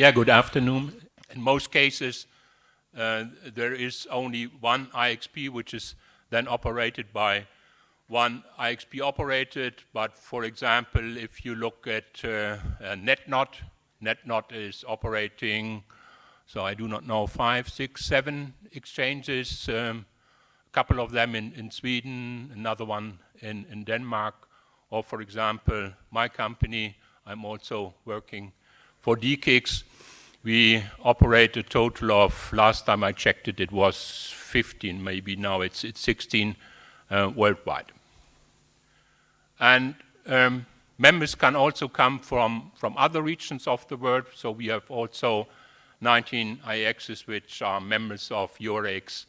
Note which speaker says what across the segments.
Speaker 1: Yeah, good afternoon. In most cases, there is only one IXP, which is then operated by one IXP operated. But for example, if you look at NetNod is operating, so I do not know, 5, 6, 7 exchanges, a couple of them in Sweden, another one in Denmark, or for example, my company, I'm also working for DKIX. We operate a total of, last time I checked it, it was 15, maybe now it's 16 worldwide. And members can also come from other regions of the world. So we have also 19 IXs which are members of EUREX,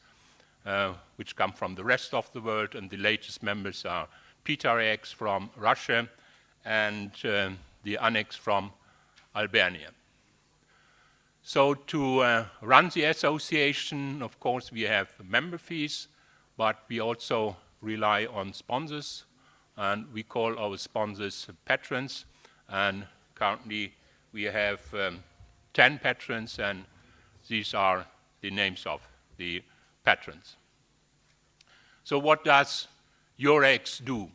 Speaker 1: which come from the rest of the world. And the latest members are PeeringDB from Russia and the Annex from Albania. So to run the association, of course, we have member fees, but we also rely on sponsors, and we call our sponsors patrons. And currently we have 10 patrons, and these are the names of the patrons. So what does EUREX do?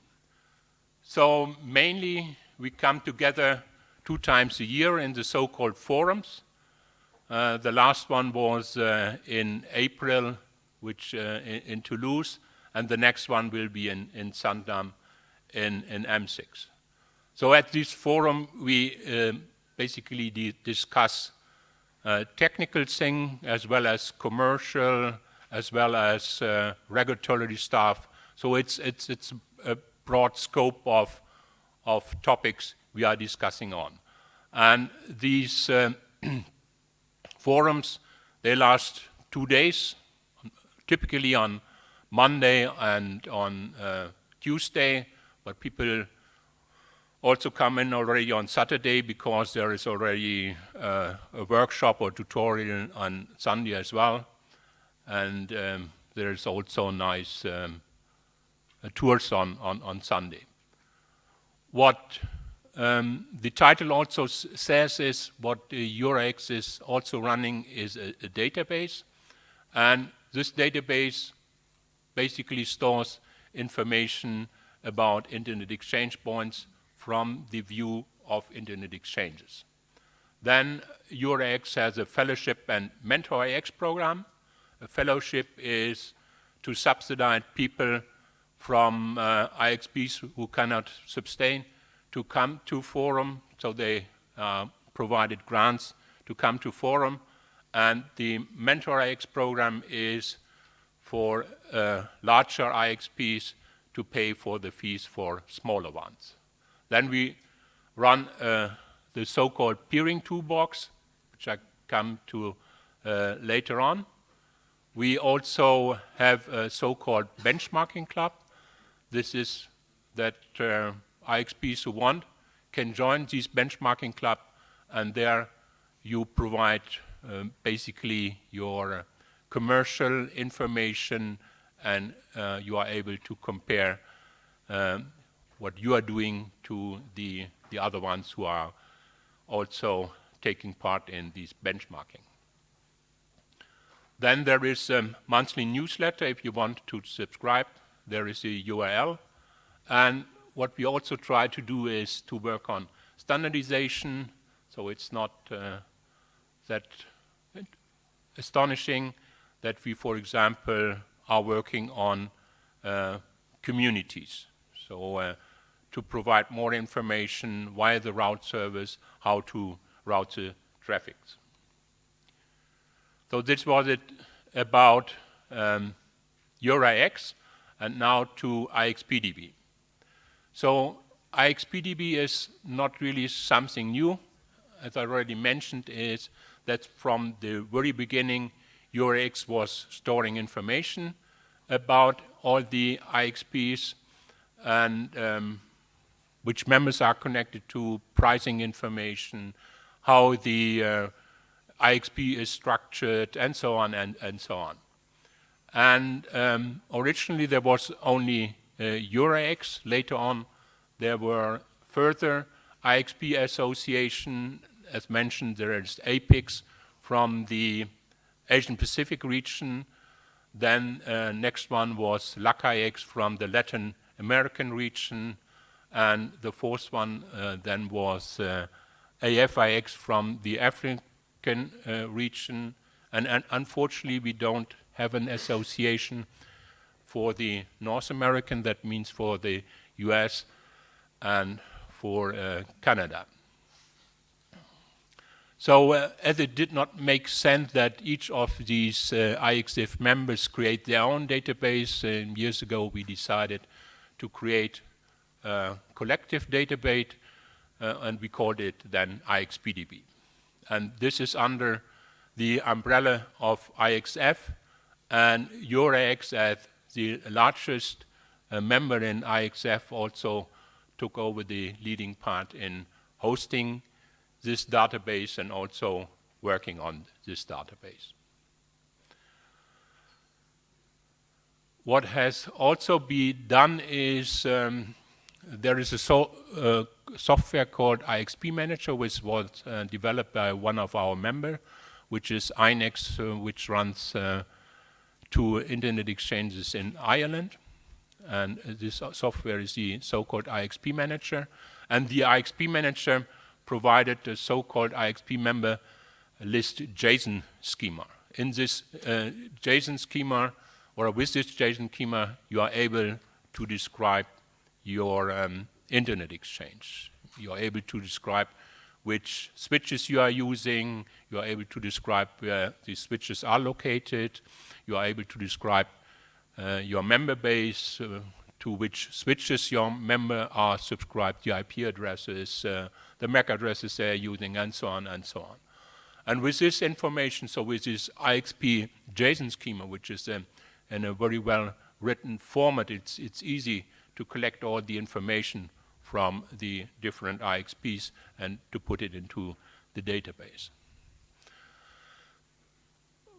Speaker 1: So mainly we come together 2 times a year in the so-called forums. The last one was in April, which in Toulouse, and the next one will be in Zaandam in M6. So at this forum, we basically discuss technical things as well as commercial, as well as regulatory stuff. So it's a broad scope of topics we are discussing on. And these forums, they last 2 days, typically on Monday and on Tuesday, but people also come in already on Saturday because there is already a workshop or tutorial on Sunday as well. And there is also nice tours on Sunday. What the title also says is what EUREX is also running is a database, and this database basically stores information about Internet exchange points from the view of Internet exchanges. Then EUREX has a fellowship and mentor IX program. A fellowship is to subsidize people from IXPs who cannot sustain to come to forum, so they provided grants to come to forum. And the Mentor IX program is for larger IXPs to pay for the fees for smaller ones. Then we run the so-called peering toolbox, which I come to later on. We also have a so-called benchmarking club. This is that IXPs who want can join this benchmarking club, and there you provide basically your commercial information, and you are able to compare what you are doing to the other ones who are also taking part in this benchmarking. Then there is a monthly newsletter. If you want to subscribe, there is a URL. And what we also try to do is to work on standardization, so it's not that astonishing that we, for example, are working on communities. So to provide more information via the route service, how to route the traffic. So this was it about EUREX, and now to IXPDB. So IXPDB is not really something new. As I already mentioned, is that from the very beginning, EUREX was storing information about all the IXPs and which members are connected to, pricing information, how the IXP is structured, and so on and so on. And originally there was only EUREX. Later on there were further IXP association as mentioned, there is APIX from the Asian Pacific region. Then next one was LACIX from the Latin American region. And the fourth one then was AFIX from the African region. And unfortunately, we don't have an association for the North American. That means for the US and for Canada. So as it did not make sense that each of these IXF members create their own database, years ago we decided to create a collective database, and we called it then IXPDB. And this is under the umbrella of IXF, and EURAX, as the largest member in IXF, also took over the leading part in hosting this database and also working on this database. What has also been done is there is a software called IXP Manager, which was developed by one of our members, which is INEX, which runs 2 internet exchanges in Ireland. And this software is the so-called IXP Manager. And the IXP Manager provided the so-called IXP member list JSON schema. In this JSON schema, or with this JSON schema, you are able to describe your internet exchange. You are able to describe which switches you are using. You are able to describe where these switches are located. You are able to describe your member base, to which switches your member are subscribed, the IP addresses, the MAC addresses they are using, and so on and so on. And with this information, so with this IXP JSON schema, which is in a very well written format, it's easy to collect all the information from the different IXPs and to put it into the database.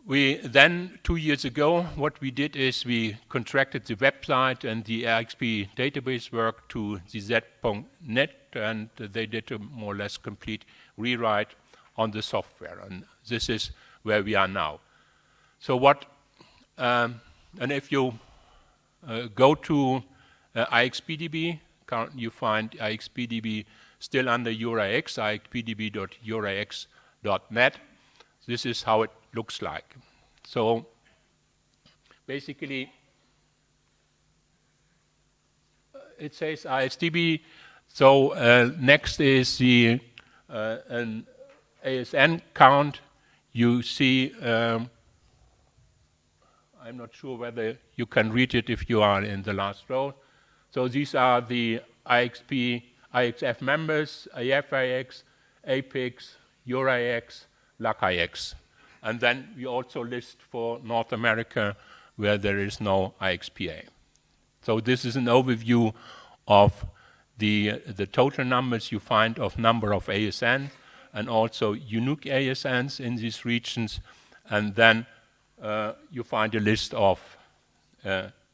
Speaker 1: We then, 2 years ago, what we did is we contracted the website and the IXP database work to the Z.net, and they did a more or less complete rewrite on the software. And this is where we are now. So what, and if you go to IXPDB, currently you find IXPDB still under EURAX, IXPDB.eurax.net. This is how it looks like. So basically, it says IXDB. So next is the an ASN count. You see, I'm not sure whether you can read it if you are in the last row. So these are the IXF members, AFIX, APIX, EURAX, LACIX. And then we also list for North America where there is no IXPA. So this is an overview of the total numbers you find of number of ASN and also unique ASNs in these regions. And then you find a list of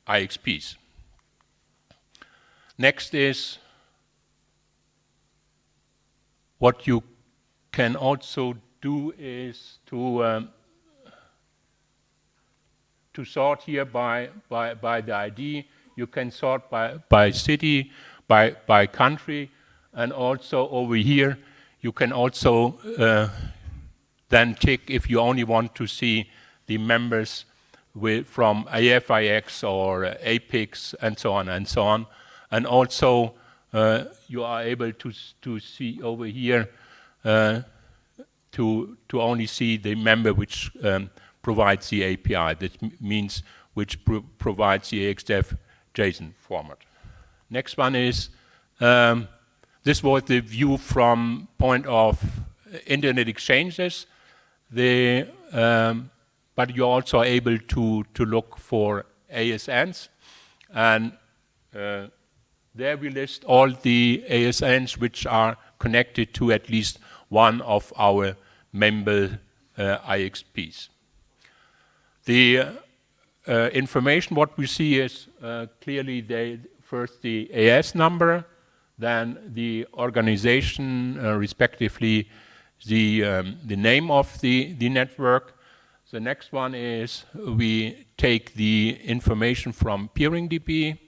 Speaker 1: IXPs. Next is what you can also do is to sort here by the ID. You can sort by city, by country, and also over here you can also then tick if you only want to see the members from AFIX or APIX and so on and so on. And also you are able to see over here to only see the member which provides the API. That means which provides the AXDEF JSON format. Next one is, this was the view from point of internet exchanges. But you're also able to look for ASNs. And there we list all the ASNs which are connected to at least one of our member IXPs. The information what we see is clearly first the AS number, then the organization, respectively the name of the network. The next one is we take the information from PeeringDB.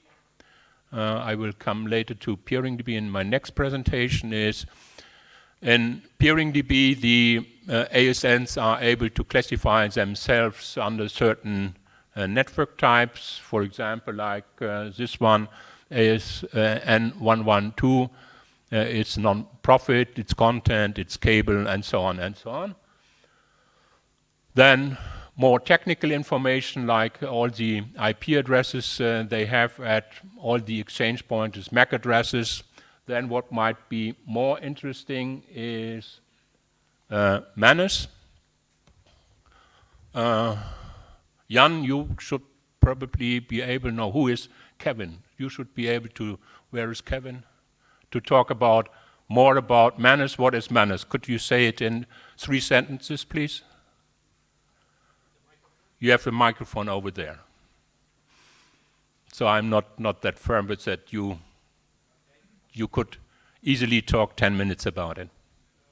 Speaker 1: I will come later to PeeringDB in my next presentation. In PeeringDB, the ASNs are able to classify themselves under certain network types. For example, like this one is N112. It's non-profit, it's content, it's cable, and so on and so on. Then more technical information, like all the IP addresses they have at all the exchange points is MAC addresses. Then what might be more interesting is manners. Jan, you should probably be able to know who is Kevin. You should be able to, where is Kevin? To talk about more about manners. What is manners? Could you say it in 3 sentences, please? You have the microphone over there. So I'm not that firm, but that you could easily talk 10 minutes about it.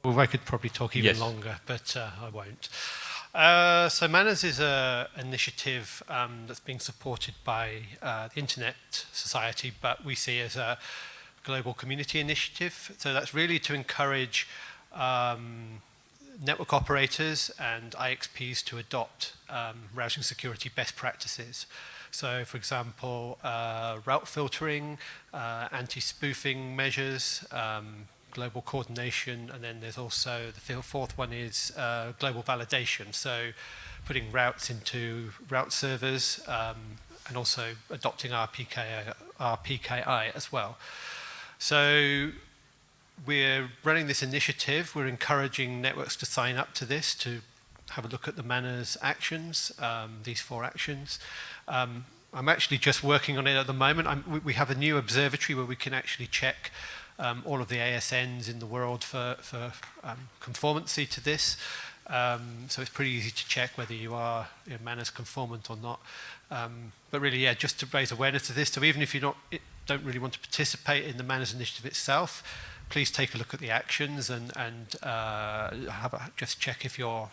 Speaker 2: Well, I could probably talk even longer, but I won't. So Manners is an initiative that's being supported by the Internet Society, but we see as a global community initiative. So that's really to encourage network operators and IXPs to adopt routing security best practices. So, for example, route filtering, anti-spoofing measures, global coordination, and then there's also the fourth one is global validation. So, putting routes into route servers and also adopting RPKI as well. So, we're running this initiative. We're encouraging networks to sign up to this, to have a look at the Manners actions, these 4 actions. I'm actually just working on it at the moment. We have a new observatory where we can actually check all of the ASNs in the world for conformancy to this. So it's pretty easy to check whether you are Manners conformant or not. But really, yeah, just to raise awareness of this. So even if you don't really want to participate in the Manners initiative itself, please take a look at the actions and just check if you're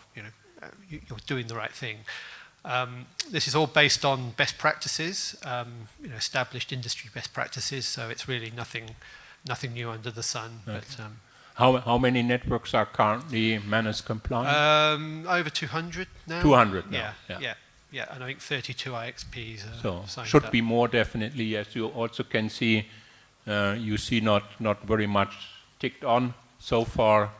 Speaker 2: doing the right thing. This is all based on best practices, established industry best practices. So it's really nothing new under the sun. Okay. But
Speaker 1: how many networks are currently Manners compliant?
Speaker 2: Over 200 now.
Speaker 1: 200 now.
Speaker 2: Yeah, and I think 32 IXPs.
Speaker 1: So should be more definitely. Yes, you also can see. You see not very much ticked on so far,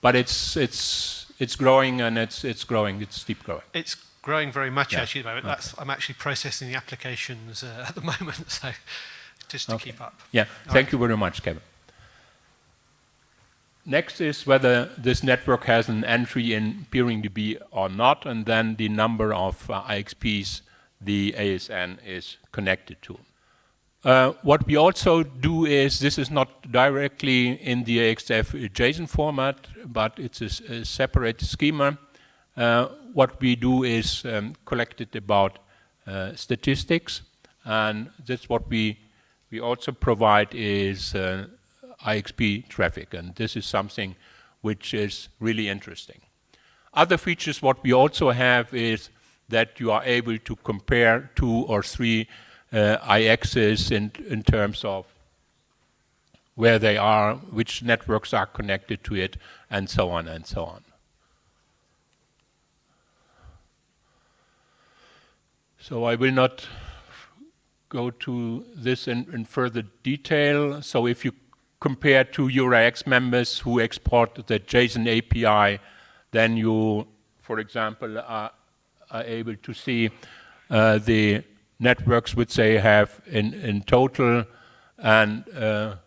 Speaker 1: but it's growing and it's growing. It's steep growing.
Speaker 2: It's growing very much actually at the moment. Okay. I'm actually processing the applications at the moment, so just to keep up.
Speaker 1: Yeah, thank you very much, Kevin. Next is whether this network has an entry in PeeringDB or not, and then the number of IXPs the ASN is connected to. What we also do is, this is not directly in the AXF JSON format, but it's a separate schema. What we do is collected about statistics, and that's what we also provide is IXP traffic, and this is something which is really interesting. Other features what we also have is that you are able to compare 2 or 3 IXs in terms of where they are, which networks are connected to it, and so on and so on. So I will not go to this in further detail. So if you compare 2 EURIX members who export the JSON API, then you, for example, are able to see the networks which they have in total, and the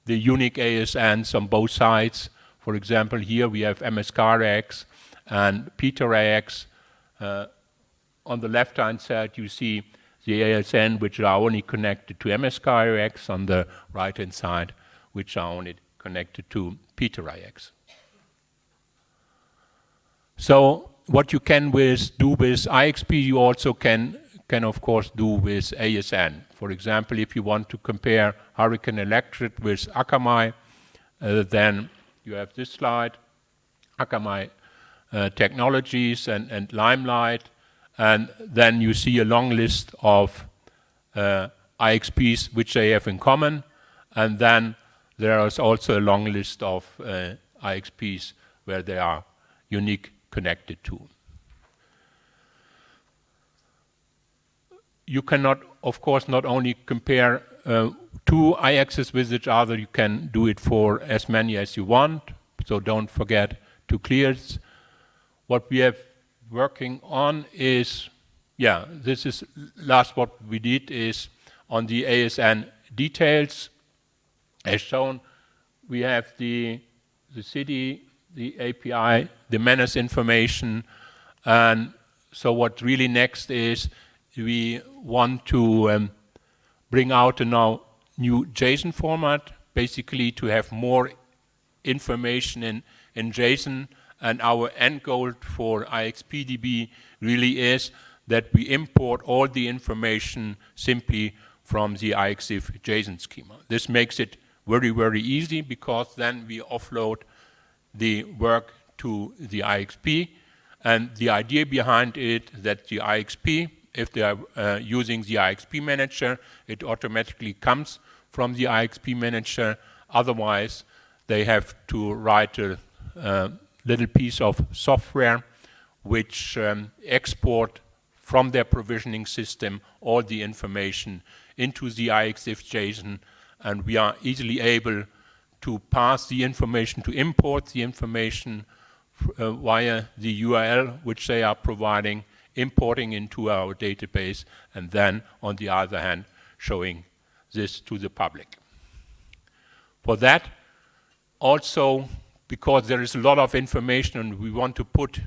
Speaker 1: unique ASNs on both sides. For example, here we have MSKRX and PeterIX. On the left-hand side, you see the ASN which are only connected to MSKRX, on the right-hand side, which are only connected to PeterIX. So what you can do with IXP, you also can of course do with ASN. For example, if you want to compare Hurricane Electric with Akamai, then you have this slide. Akamai technologies and Limelight, and then you see a long list of IXPs which they have in common, and then there is also a long list of IXPs where they are unique connected to. You cannot, of course, not only compare two IXs with each other, you can do it for as many as you want, so don't forget to clear it. What we have working on is, this is last what we did is on the ASN details. As shown, we have the city, the API, the menace information, and so what really next is we want to bring out a now new JSON format, basically to have more information in JSON, and our end goal for IXPDB really is that we import all the information simply from the IXIF JSON schema. This makes it very, very easy because then we offload the work to the IXP, and the idea behind it that the IXP, if they are using the IXP Manager, it automatically comes from the IXP Manager. Otherwise, they have to write a little piece of software which export from their provisioning system all the information into the IXIF JSON, and we are easily able to pass the information, to import the information via the URL which they are providing, importing into our database, and then, on the other hand, showing this to the public. For that, also, because there is a lot of information and we want to put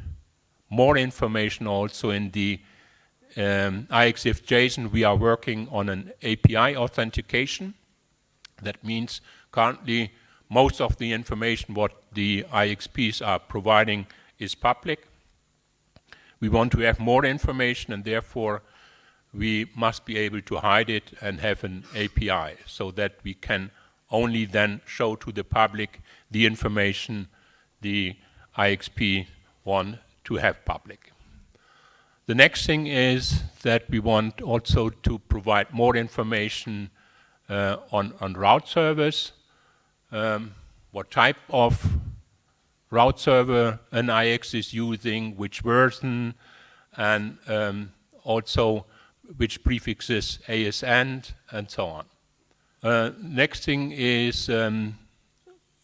Speaker 1: more information also in the IXIF JSON, we are working on an API authentication. That means currently most of the information what the IXPs are providing is public. We want to have more information, and therefore we must be able to hide it and have an API so that we can only then show to the public the information the IXP want to have public. The next thing is that we want also to provide more information on route servers, what type of route server an IX is using, which version, and also which prefixes ASN, and so on. Next thing is,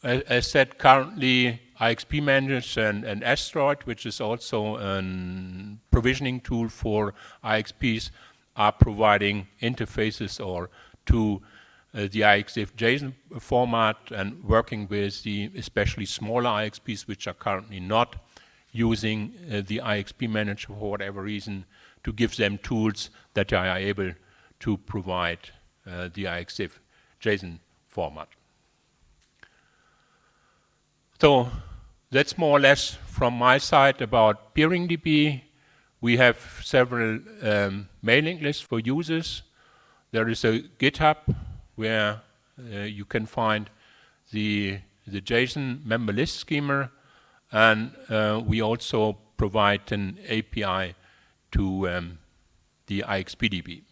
Speaker 1: as said, currently IXP Manager and Asteroid, which is also a provisioning tool for IXPs, are providing interfaces or to the IXIF JSON format, and working with the especially smaller IXPs which are currently not using the IXP Manager for whatever reason, to give them tools that they are able to provide the IXIF JSON format. So that's more or less from my side about PeeringDB. We have several mailing lists for users. There is a GitHub where you can find the JSON member list schema, and we also provide an API to the IXPDB.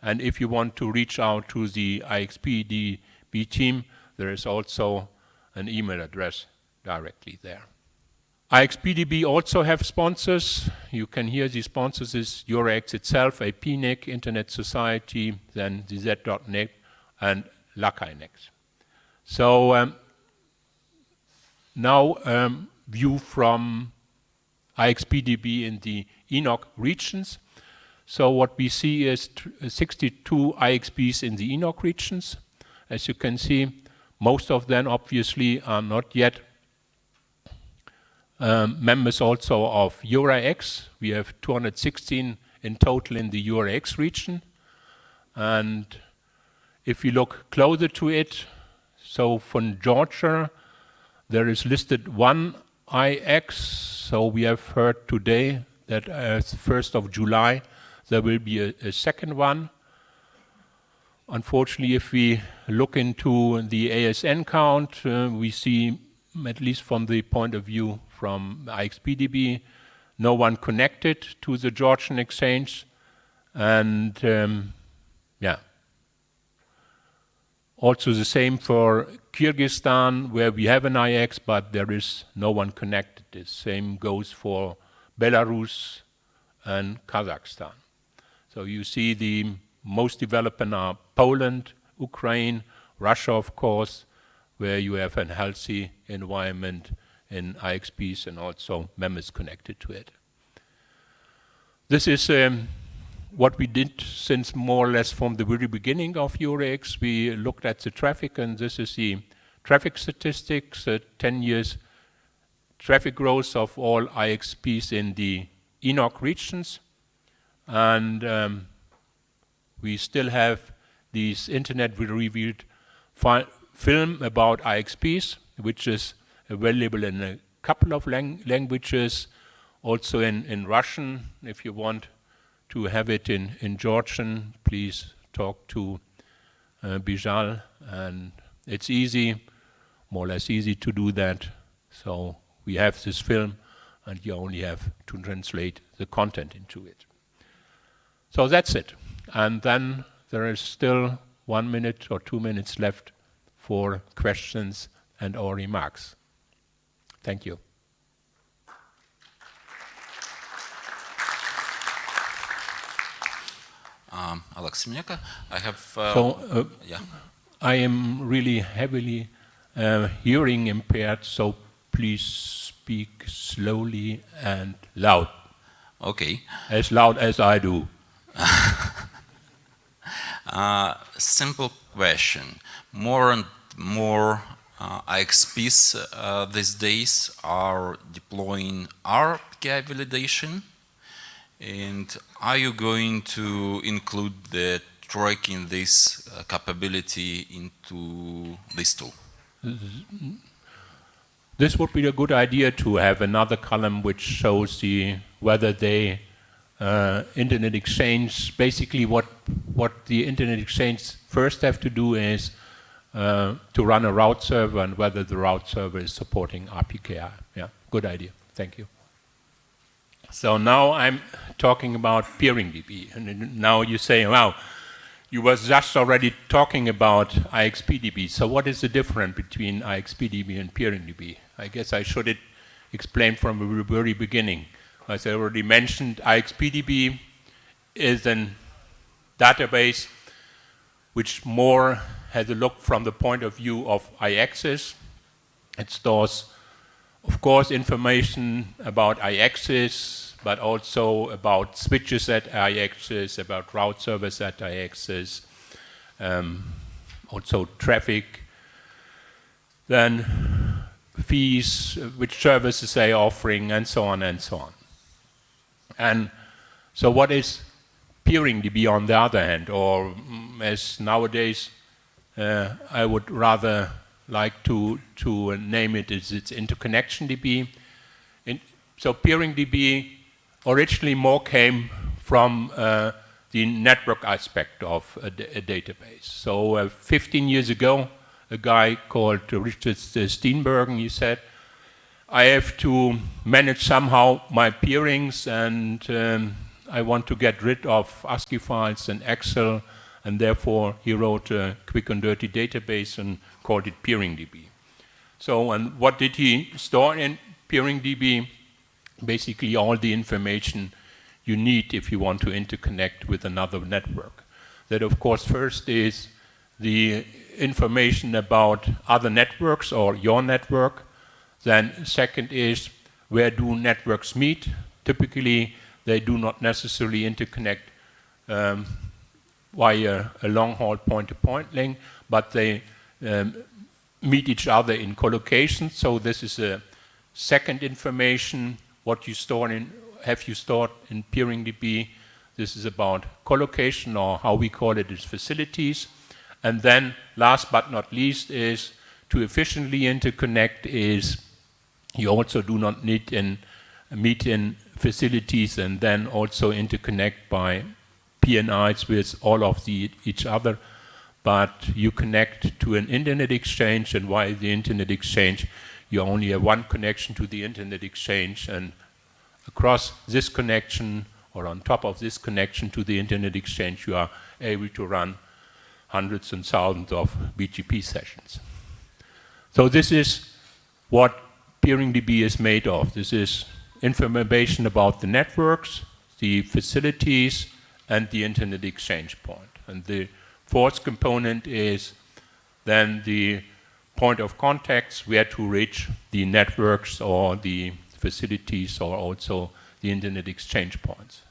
Speaker 1: And if you want to reach out to the IXPDB team, there is also an email address directly there. IXPDB also have sponsors. You can hear the sponsors is EUREX itself, APNIC, Internet Society, then the Z.net, and LACINEX. So now view from IXPDB in the ENOG regions. So what we see is 62 IXPs in the ENOG regions. As you can see, most of them obviously are not yet members also of EUREX. We have 216 in total in the EUREX region. And if you look closer to it, so from Georgia, there is listed one IX. So we have heard today that as 1st of July, there will be a second one. Unfortunately, if we look into the ASN count, we see at least from the point of view from IXPDB, no one connected to the Georgian exchange. And yeah. Also the same for Kyrgyzstan, where we have an IX, but there is no one connected. The same goes for Belarus and Kazakhstan. So you see the most developed are Poland, Ukraine, Russia, of course, where you have a healthy environment in IXPs and also members connected to it. This is what we did since more or less from the very beginning of EUREX. We looked at the traffic, and this is the traffic statistics, 10 years traffic growth of all IXPs in the ENOG regions. And we still have these Internet revealed film about IXPs, which is available in a couple of languages, also in Russian. If you want to have it in Georgian, please talk to Bijal, and it's easy, more or less easy to do that. So we have this film, and you only have to translate the content into it. So that's it. And then there is still 1 minute or 2 minutes left for questions and or remarks. Thank you.
Speaker 3: Alex Simeka. I have. Yeah.
Speaker 1: I am really heavily hearing impaired, so please speak slowly and loud.
Speaker 3: Okay.
Speaker 1: As loud as I do.
Speaker 3: Simple question. More and more IXPs these days are deploying RPKI validation. And are you going to include the tracking this capability into this tool?
Speaker 1: This would be a good idea to have another column which shows whether the Internet Exchange, basically what the Internet Exchange first have to do is to run a route server and whether the route server is supporting RPKI. Yeah, good idea. Thank you. So now I'm talking about PeeringDB, and now you say, wow, you were just already talking about IXPDB. So what is the difference between IXPDB and PeeringDB? I guess I should explain from the very beginning. As I already mentioned, IXPDB is a database which more has a look from the point of view of IXs. It stores, of course, information about IXs, but also about switches at IXs, about route servers at IXs, also traffic, then fees, which services they are offering, and so on and so on. And so what is PeeringDB on the other hand, or as nowadays I would rather like to name it as its interconnection DB. So PeeringDB originally more came from the network aspect of a database. So 15 years ago, a guy called Richard Steenbergen, he said, I have to manage somehow my peerings, and I want to get rid of ASCII files and Excel, and therefore he wrote a quick and dirty database and called it PeeringDB. So, and what did he store in PeeringDB? Basically all the information you need if you want to interconnect with another network. That, of course, first is the information about other networks or your network. Then second is where do networks meet. Typically, they do not necessarily interconnect via a long-haul point-to-point link, but they meet each other in collocation. So this is a second information. What you store in, have you stored in PeeringDB? This is about collocation, or how we call it is facilities. And then last but not least is to efficiently interconnect is you also do not need meet in facilities and then also interconnect by PNIs with all of each other, but you connect to an internet exchange, and via the internet exchange you only have one connection to the internet exchange, and across this connection or on top of this connection to the internet exchange, you are able to run hundreds and thousands of BGP sessions. So this is what PeeringDB is made of. This is information about the networks, the facilities, and the internet exchange point. And the fourth component is then the point of contacts where to reach the networks or the facilities or also the internet exchange points.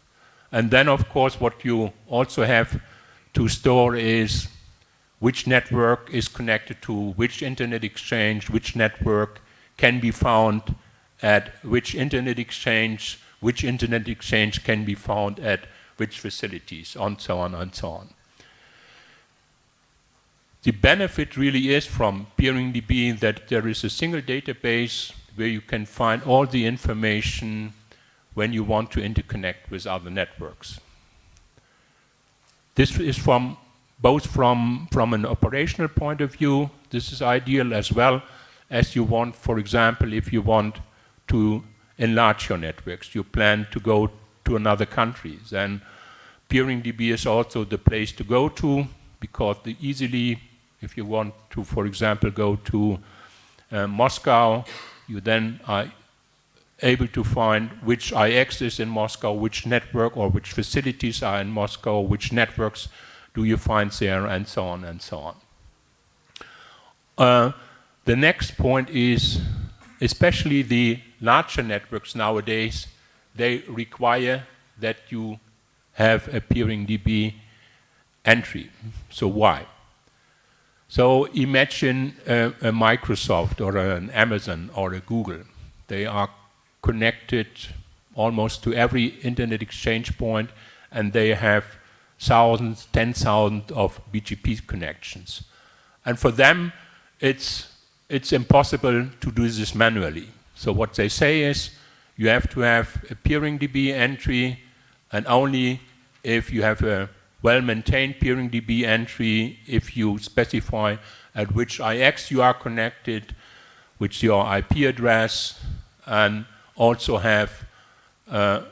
Speaker 1: And then, of course, what you also have to store is which network is connected to which internet exchange, which network can be found at which internet exchange can be found at which facilities, and so on and so on. The benefit really is from PeeringDB that there is a single database where you can find all the information when you want to interconnect with other networks. This is both from an operational point of view. This is ideal as well as you want, for example, if you want to enlarge your networks, you plan to go to another country, then PeeringDB is also the place to go to, because easily, if you want to, for example, go to Moscow, you then are able to find which IX is in Moscow, which network or which facilities are in Moscow, which networks do you find there, and so on and so on. The next point is, especially the larger networks nowadays, they require that you have a PeeringDB entry. So why? So imagine a Microsoft or an Amazon or a Google. They are connected almost to every internet exchange point, and they have thousands, 10,000 of BGP connections. And for them, it's impossible to do this manually. So what they say is, you have to have a PeeringDB entry, and only if you have a well-maintained PeeringDB entry, if you specify at which IX you are connected, which your IP address, and also have a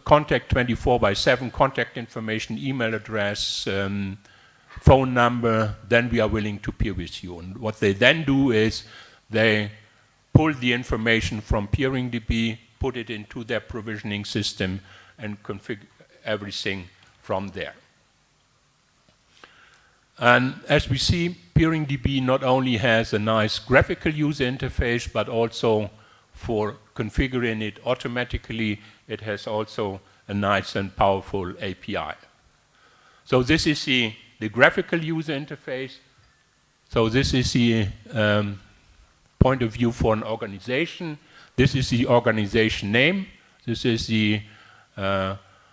Speaker 1: contact 24/7 contact information, email address, phone number, then we are willing to peer with you. And what they then do is they pull the information from PeeringDB, put it into their provisioning system, and configure everything from there. And as we see, PeeringDB not only has a nice graphical user interface, but also for configuring it automatically, it has also a nice and powerful API. So this is the graphical user interface. So this is the point of view for an organization. This is the organization name. This is the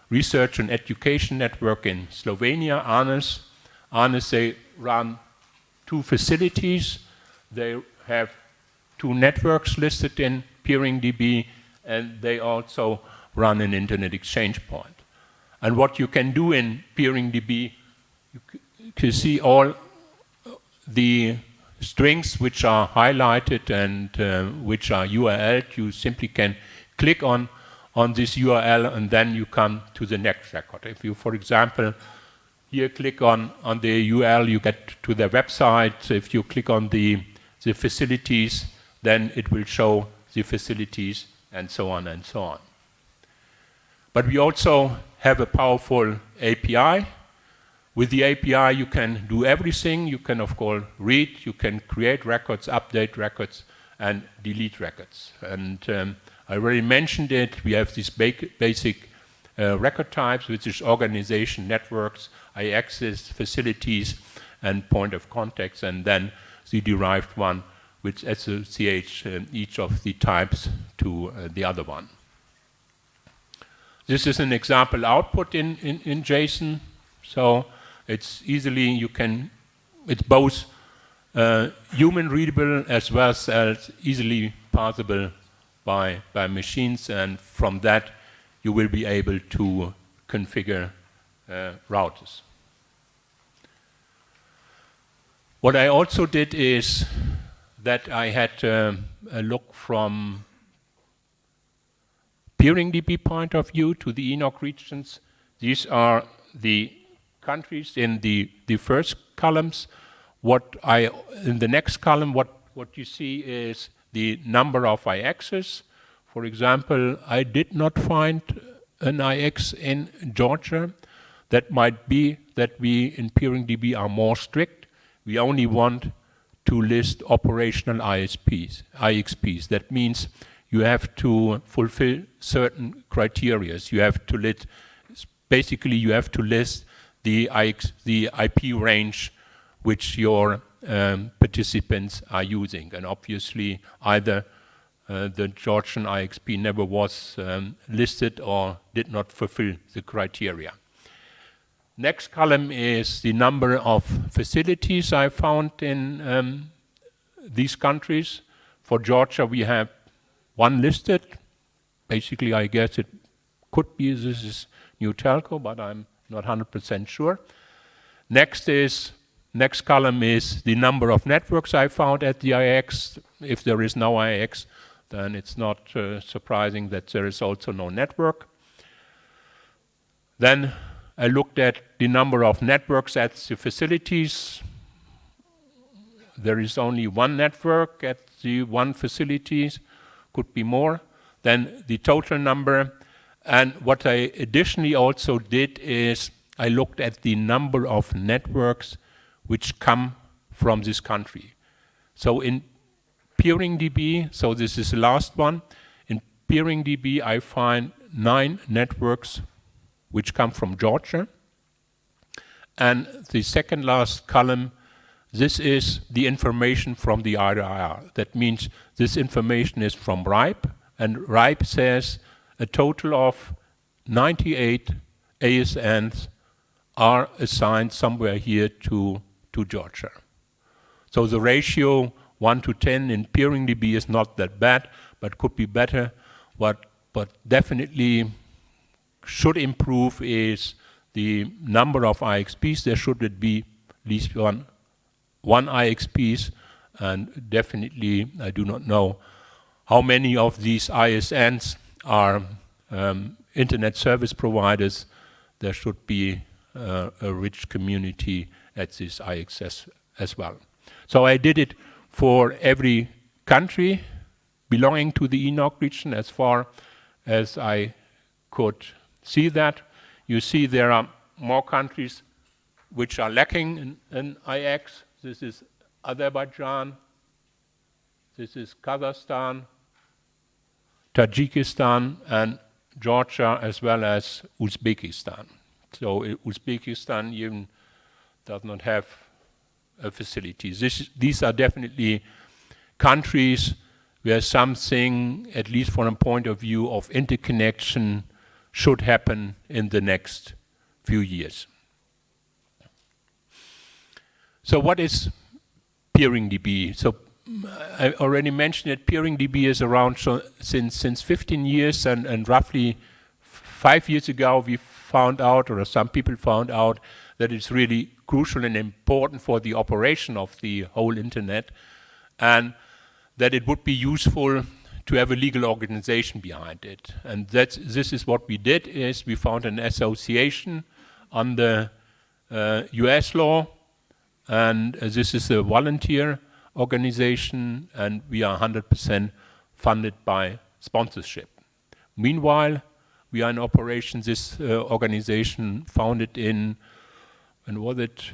Speaker 1: Research and Education Network in Slovenia, Arnold. Arnold, they run 2 facilities. They have 2 networks listed in PeeringDB, and they also run an internet exchange point. And what you can do in PeeringDB, you can see all the strings which are highlighted and which are URL'd. You simply can click on this URL, and then you come to the next record. If you, for example, here click on the URL, you get to their website. So if you click on the facilities, then it will show the facilities, and so on and so on. But we also have a powerful API. With the API, you can do everything. You can, of course, read, you can create records, update records, and delete records. And I already mentioned it. We have these basic record types, which is organization, networks, IXs, facilities, and point of contacts, and then the derived one, which associates each of the types to the other one. This is an example output in JSON. So it's easily, it's both human readable as well as easily parsable by machines, and from that you will be able to configure routers. What I also did is that I had a look from PeeringDB point of view to the ENOG regions. These are the countries in the first columns. In the next column, what you see is the number of IXs. For example, I did not find an IX in Georgia. That might be that we in PeeringDB are more strict. We only want to list operational IXPs. That means you have to fulfill certain criteria. You have to list the IP range which your participants are using. And obviously, either the Georgian IXP never was listed or did not fulfill the criteria. Next column is the number of facilities I found in these countries. For Georgia, we have one listed. Basically, I guess it could be this is New Telco, but I'm not 100% sure. Next column is the number of networks I found at the IX. If there is no IX, then it's not surprising that there is also no network. Then I looked at the number of networks at the facilities. There is only one network at the one facilities, could be more. Then the total number. And what I additionally also did is I looked at the number of networks which come from this country. So in PeeringDB, so this is the last one, in PeeringDB I find 9 networks which come from Georgia. And the second last column, this is the information from the RIR. That means this information is from RIPE, and RIPE says a total of 98 ASNs are assigned somewhere here to Georgia. So the ratio 1 to 10 in PeeringDB is not that bad, but could be better. But definitely should improve is the number of IXPs. There should be at least one IXPs, and definitely I do not know how many of these ISNs are internet service providers. There should be a rich community at this IXS as well. So I did it for every country belonging to the ENOG region as far as I could see that. You see there are more countries which are lacking in IX. This is Azerbaijan, this is Kazakhstan, Tajikistan, and Georgia, as well as Uzbekistan. So Uzbekistan even does not have a facility. These are definitely countries where something, at least from a point of view of interconnection, should happen in the next few years. So what is PeeringDB? So I already mentioned it. PeeringDB is around since 15 years, and roughly 5 years ago we found out, or some people found out, that it's really crucial and important for the operation of the whole internet, and that it would be useful to have a legal organization behind it. And this is what we did, is we found an association under US law, and this is a volunteer organization, and we are 100% funded by sponsorship. Meanwhile, we are in operation. This organization founded in, when was it?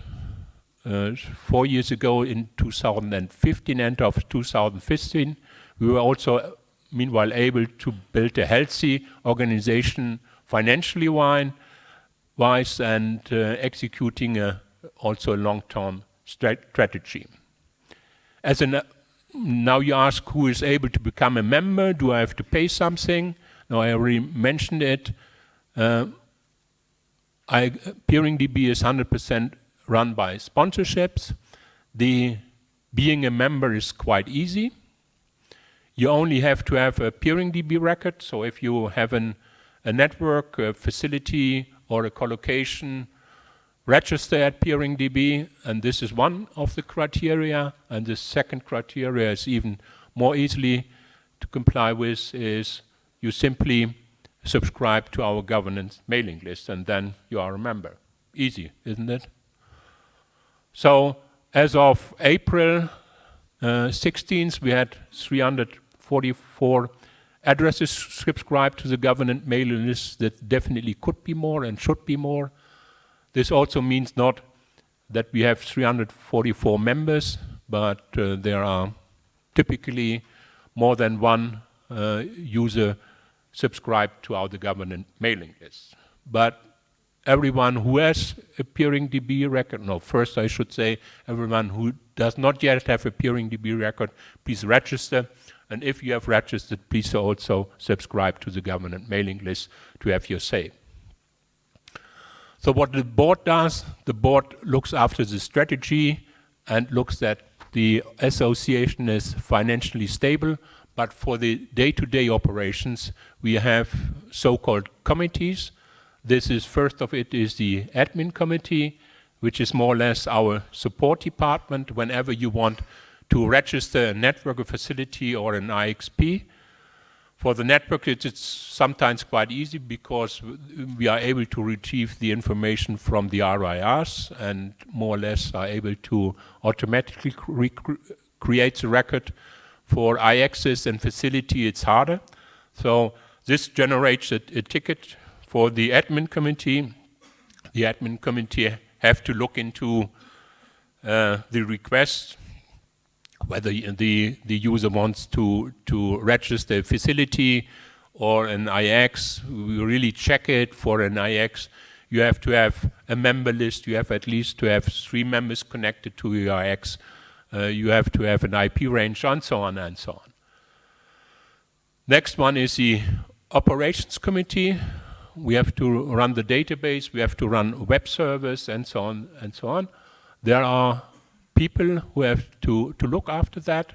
Speaker 1: 4 years ago in 2015, end of 2015. We were also, meanwhile, able to build a healthy organization financially wise, and executing also a long-term strategy. Now you ask, who is able to become a member? Do I have to pay something? No, I already mentioned it. PeeringDB is 100% run by sponsorships. Being a member is quite easy. You only have to have a PeeringDB record. So if you have a network, a facility, or a collocation, register at PeeringDB, and this is one of the criteria. And the second criteria is even more easily to comply with is you simply subscribe to our governance mailing list, and then you are a member. Easy, isn't it? So as of April 16th, we had 344 addresses subscribed to the government mailing list. That definitely could be more and should be more. This also means not that we have 344 members, but there are typically more than one user subscribed to our government mailing list. But everyone who has a PeeringDB record, no, first I should say everyone who does not yet have a PeeringDB record, please register. And if you have registered, please also subscribe to the government mailing list to have your say. So what the board does, the board looks after the strategy and looks that the association is financially stable, but for the day-to-day operations, we have so-called committees. This is, first of it is the admin committee, which is more or less our support department. Whenever you want to register a network, a facility, or an IXP, for the network it's sometimes quite easy because we are able to retrieve the information from the RIRs and more or less are able to automatically create the record. For IXs and facility it's harder. So this generates a ticket for the admin committee. The admin committee have to look into the request, whether the user wants to register a facility or an IX. We really check it. For an IX, you have to have a member list. You have at least to have 3 members connected to your IX. You have to have an IP range, and so on and so on. Next one is the operations committee. We have to run the database. We have to run web servers, and so on and so on. There are people who have to look after that.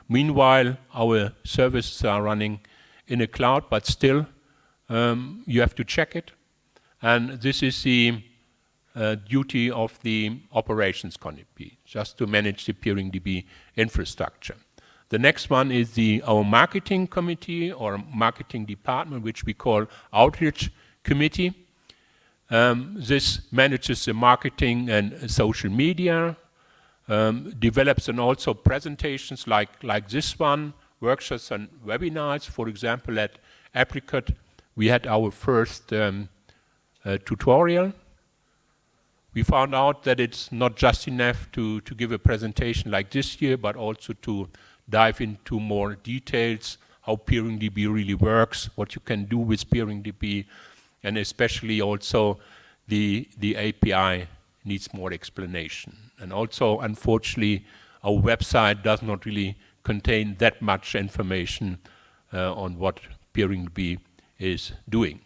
Speaker 1: Meanwhile, our services are running in a cloud, but still you have to check it. And this is the duty of the operations committee, just to manage the PeeringDB infrastructure. The next one is our marketing committee or marketing department, which we call outreach committee. This manages the marketing and social media, develops and also presentations like this one, workshops and webinars. For example, at Apricot, we had our first tutorial. We found out that it's not just enough to give a presentation like this year, but also to dive into more details, how PeeringDB really works, what you can do with PeeringDB, and especially also the API needs more explanation. And also, unfortunately, our website does not really contain that much information on what PeeringDB is doing.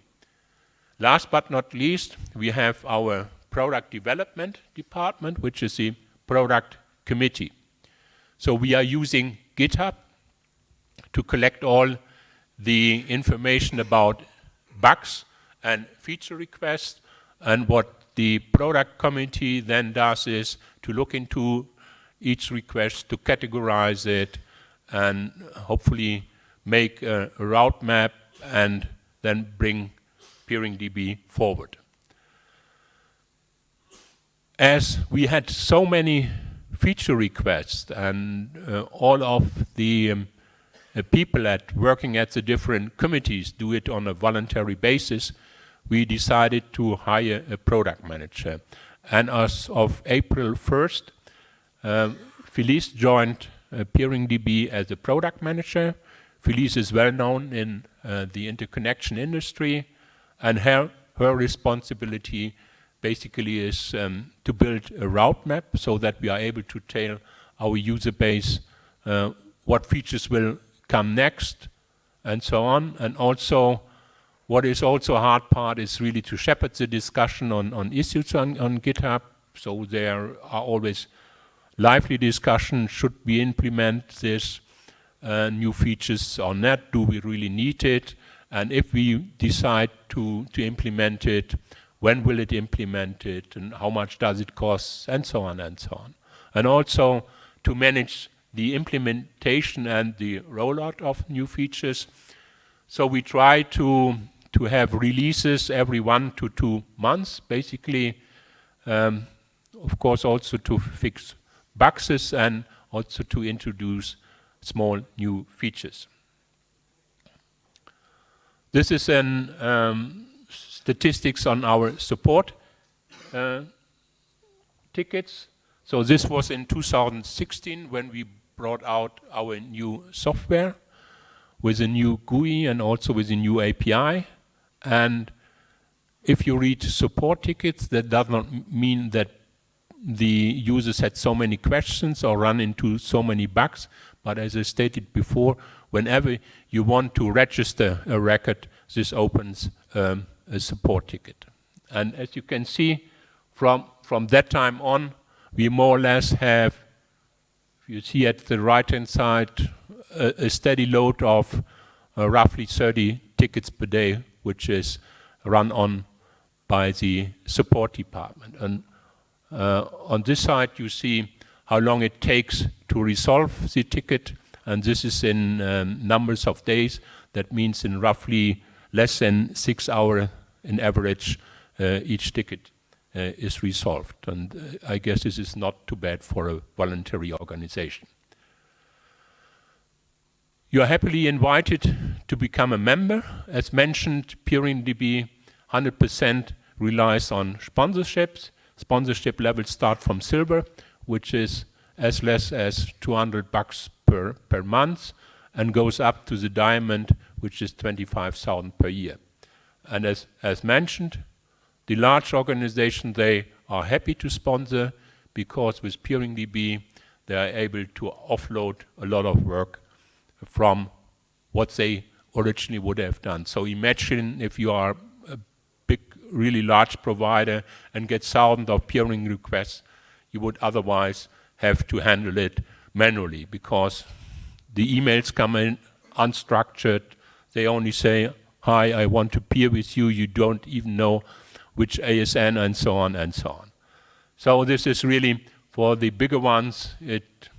Speaker 1: Last but not least, we have our product development department, which is the product committee. So we are using GitHub to collect all the information about bugs and feature requests, and what the product committee then does is to look into each request, to categorize it, and hopefully make a route map and then bring PeeringDB forward. As we had so many feature requests and all of the people working at the different committees do it on a voluntary basis, we decided to hire a product manager. And as of April 1st, Felice joined PeeringDB as a product manager. Felice is well known in the interconnection industry, and her responsibility basically is to build a route map so that we are able to tell our user base what features will come next and so on. And also, what is also a hard part is really to shepherd the discussion on issues on GitHub. So there are always lively discussions. Should we implement this new features or not? Do we really need it? And if we decide to implement it, when will it implement it, and how much does it cost, and so on and so on. And also to manage the implementation and the rollout of new features. So we try to have releases every 1 to 2 months, basically, of course also to fix bugs and also to introduce small new features. This is an statistics on our support tickets. So this was in 2016 when we brought out our new software with a new GUI and also with a new API. And if you read support tickets, that does not mean that the users had so many questions or run into so many bugs. But as I stated before, whenever you want to register a record, this opens a support ticket. And as you can see, from that time on, we more or less have, you see at the right-hand side, a steady load of roughly 30 tickets per day, which is run on by the support department. And on this side, you see how long it takes to resolve the ticket, and this is in numbers of days. That means in roughly less than 6 hours in average, each ticket is resolved. And I guess this is not too bad for a voluntary organization. You are happily invited to become a member. As mentioned, PeeringDB 100% relies on sponsorships. Sponsorship levels start from silver, which is as less as $200 per month, and goes up to the diamond, which is 25,000 per year. And as mentioned, the large organizations, they are happy to sponsor because with PeeringDB, they are able to offload a lot of work from what they originally would have done. So imagine if you are a big, really large provider and get thousands of peering requests, you would otherwise have to handle it manually because the emails come in unstructured. They only say, hi, I want to peer with you. You don't even know which ASN and so on and so on. So this is really, for the bigger ones, it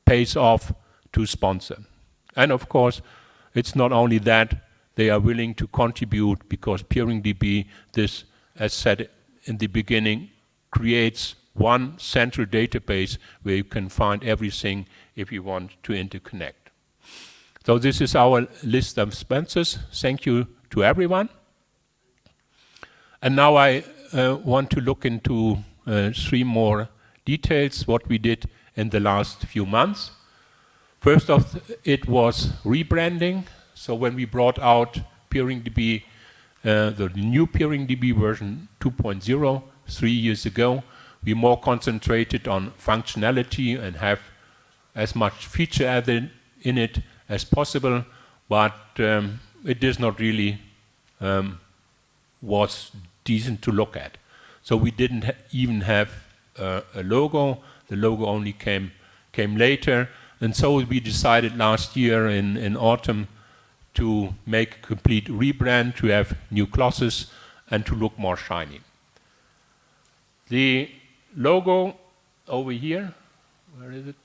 Speaker 1: pays off to sponsor. And of course, it's not only that, they are willing to contribute because PeeringDB, this, as said in the beginning, creates one central database where you can find everything if you want to interconnect. So this is our list of sponsors. Thank you to everyone. And now I want to look into 3 more details, what we did in the last few months. First of it was rebranding. So when we brought out PeeringDB, the new PeeringDB version 2.0 3 years ago, we more concentrated on functionality and have as much feature added in it as possible, but it is not really was decent to look at. So we didn't even have a logo. The logo only came later. And so we decided last year in autumn to make a complete rebrand, to have new glosses and to look more shiny. The logo over here, where is it?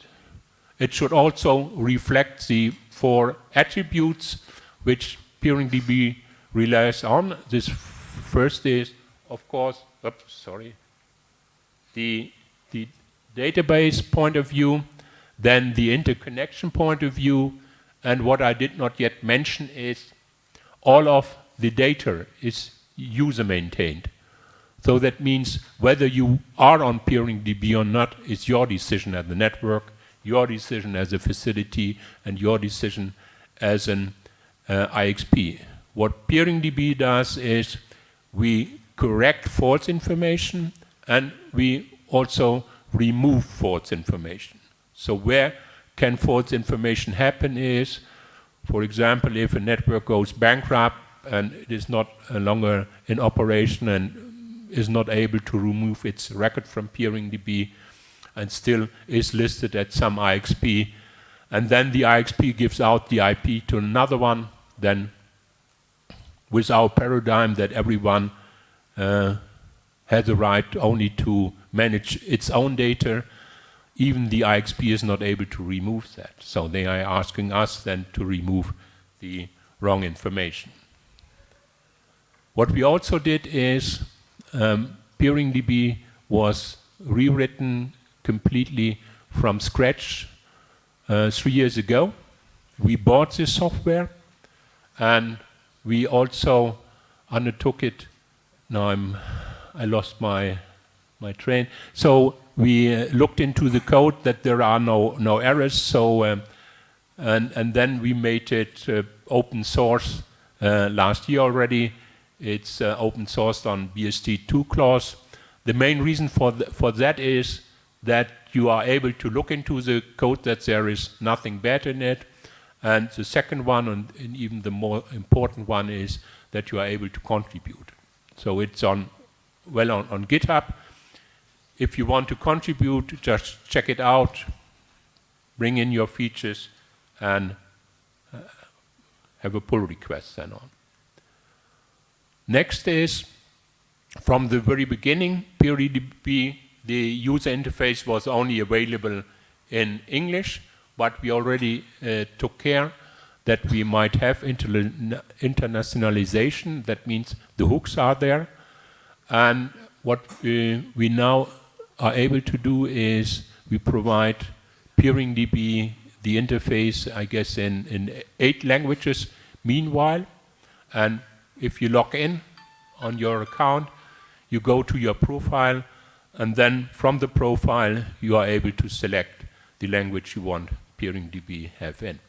Speaker 1: It should also reflect the 4 attributes which PeeringDB relies on. This first is, of course, the database point of view, then the interconnection point of view, and what I did not yet mention is all of the data is user maintained. So that means whether you are on PeeringDB or not is your decision as the network, your decision as a facility, and your decision as an IXP. What PeeringDB does is we correct false information and we also remove false information. So where can false information happen is, for example, if a network goes bankrupt and it is not longer in operation and is not able to remove its record from PeeringDB and still is listed at some IXP, and then the IXP gives out the IP to another one, then with our paradigm that everyone has the right only to manage its own data, even the IXP is not able to remove that. So they are asking us then to remove the wrong information. What we also did is PeeringDB was rewritten completely from scratch 3 years ago. We bought this software and we also undertook it. Now I lost my train. So we looked into the code that there are no errors. So and then we made it open source last year already. It's open sourced on BSD2 clause. The main reason for that is that you are able to look into the code, that there is nothing bad in it. And the second one, and even the more important one, is that you are able to contribute. So it's on GitHub. If you want to contribute, just check it out, bring in your features, and have a pull request then on. Next is, from the very beginning, PeeringDB, the user interface was only available in English, but we already took care that we might have internationalization. That means the hooks are there. And what we now are able to do is we provide PeeringDB, the interface, I guess, in 8 languages meanwhile. And if you log in on your account, you go to your profile, and then from the profile you are able to select the language you want PeeringDB have in.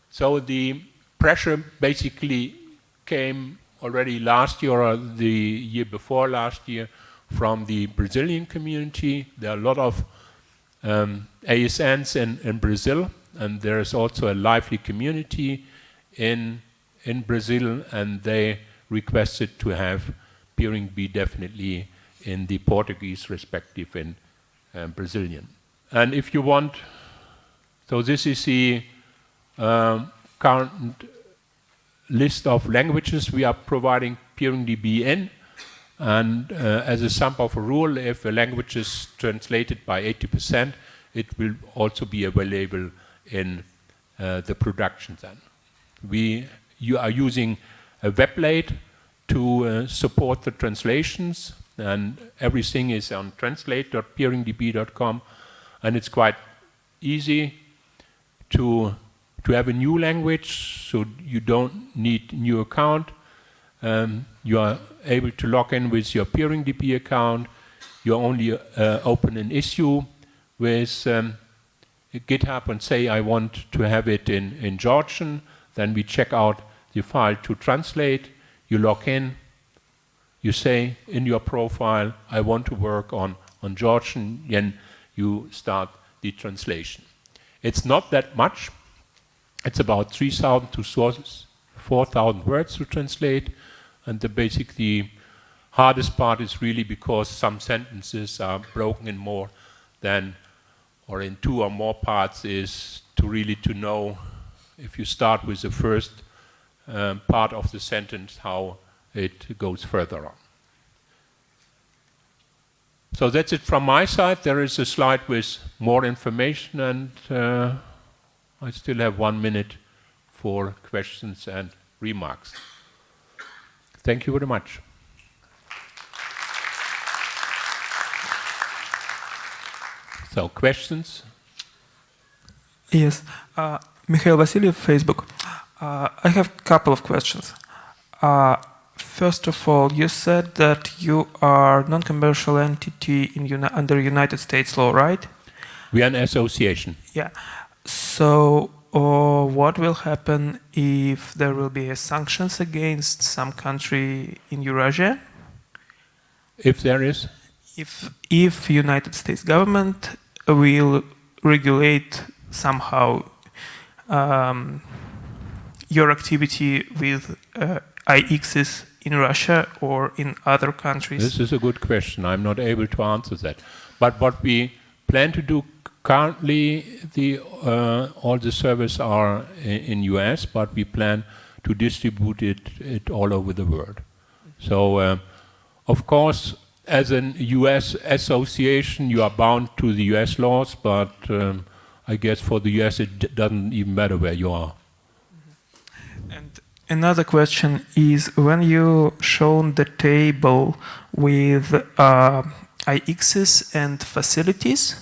Speaker 1: So the pressure basically came already last year or the year before last year from the Brazilian community. There are a lot of ASNs in Brazil, and there is also a lively community in Brazil, and they requested to have PeeringDB definitely in the Portuguese, respective in Brazilian. And if you want, so this is the current list of languages we are providing PeeringDB in. And as a sum of a rule, if a language is translated by 80%, it will also be available in the production then. You are using a webplate to support the translations, and everything is on translate.peeringdb.com, and it's quite easy to have a new language, so you don't need new account. You are able to log in with your PeeringDB account. You only open an issue with GitHub and say, I want to have it in Georgian. Then we check out the file to translate. You log in. You say in your profile, I want to work on Georgian. Then you start the translation. It's not that much. It's about 3,000 to 4,000 words to translate. And the hardest part is really because some sentences are broken in more than, or in 2 or more parts, is to really to know, if you start with the first part of the sentence, how it goes further on. So that's it from my side. There is a slide with more information, and I still have 1 minute for questions and remarks. Thank you very much. So, questions?
Speaker 4: Yes. Mikhail Vasilyev, Facebook. I have a couple of questions. First of all, you said that you are non-commercial entity under United States law, right?
Speaker 1: We are an association.
Speaker 4: Yeah. So what will happen if there will be sanctions against some country in Eurasia?
Speaker 1: If there is?
Speaker 4: If United States government will regulate somehow your activity with IXs in Russia or in other countries?
Speaker 1: This is a good question. I'm not able to answer that. But what we plan to do currently, all the servers are in US, but we plan to distribute it all over the world. So, of course, as an US association, you are bound to the US laws, but I guess for the US it doesn't even matter where you are.
Speaker 4: And another question is, when you shown the table with IXs and facilities,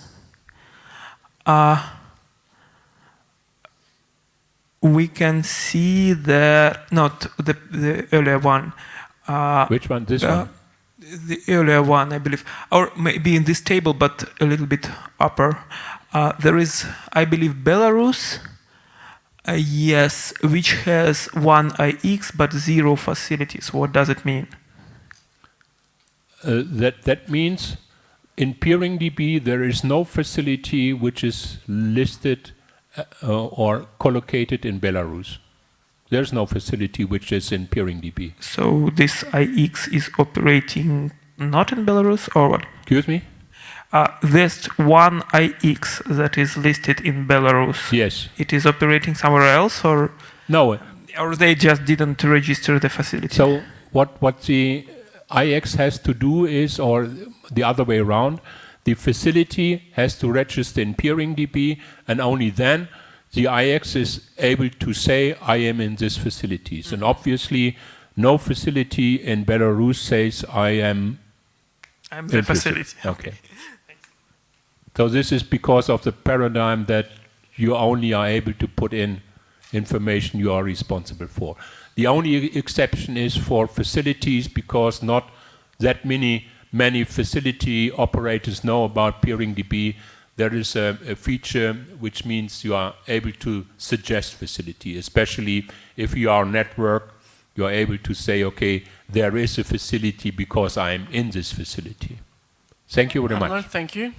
Speaker 4: we can see that, not the earlier one.
Speaker 1: Which one? This one?
Speaker 4: The earlier one, I believe, or maybe in this table, but a little bit upper. There is, I believe, Belarus, yes, which has one IX but 0 facilities. What does it mean?
Speaker 1: That means in PeeringDB there is no facility which is listed or collocated in Belarus. There's no facility which is in PeeringDB.
Speaker 4: So this IX is operating not in Belarus, or what?
Speaker 1: Excuse me?
Speaker 4: There's one IX that is listed in Belarus.
Speaker 1: Yes.
Speaker 4: It is operating somewhere else, or?
Speaker 1: No.
Speaker 4: Or they just didn't register the facility?
Speaker 1: So what the IX has to do is, or the other way around, the facility has to register in PeeringDB, and only then the IX is able to say, I am in this facilities. Mm-hmm. And obviously, no facility in Belarus says, I'm
Speaker 4: the facility.
Speaker 1: Okay. So this is because of the paradigm that you only are able to put in information you are responsible for. The only exception is for facilities, because not that many facility operators know about PeeringDB. There is a feature which means you are able to suggest facility, especially if you are a network, you are able to say, okay, there is a facility because I am in this facility. Thank you very much.
Speaker 5: Arnold, thank you.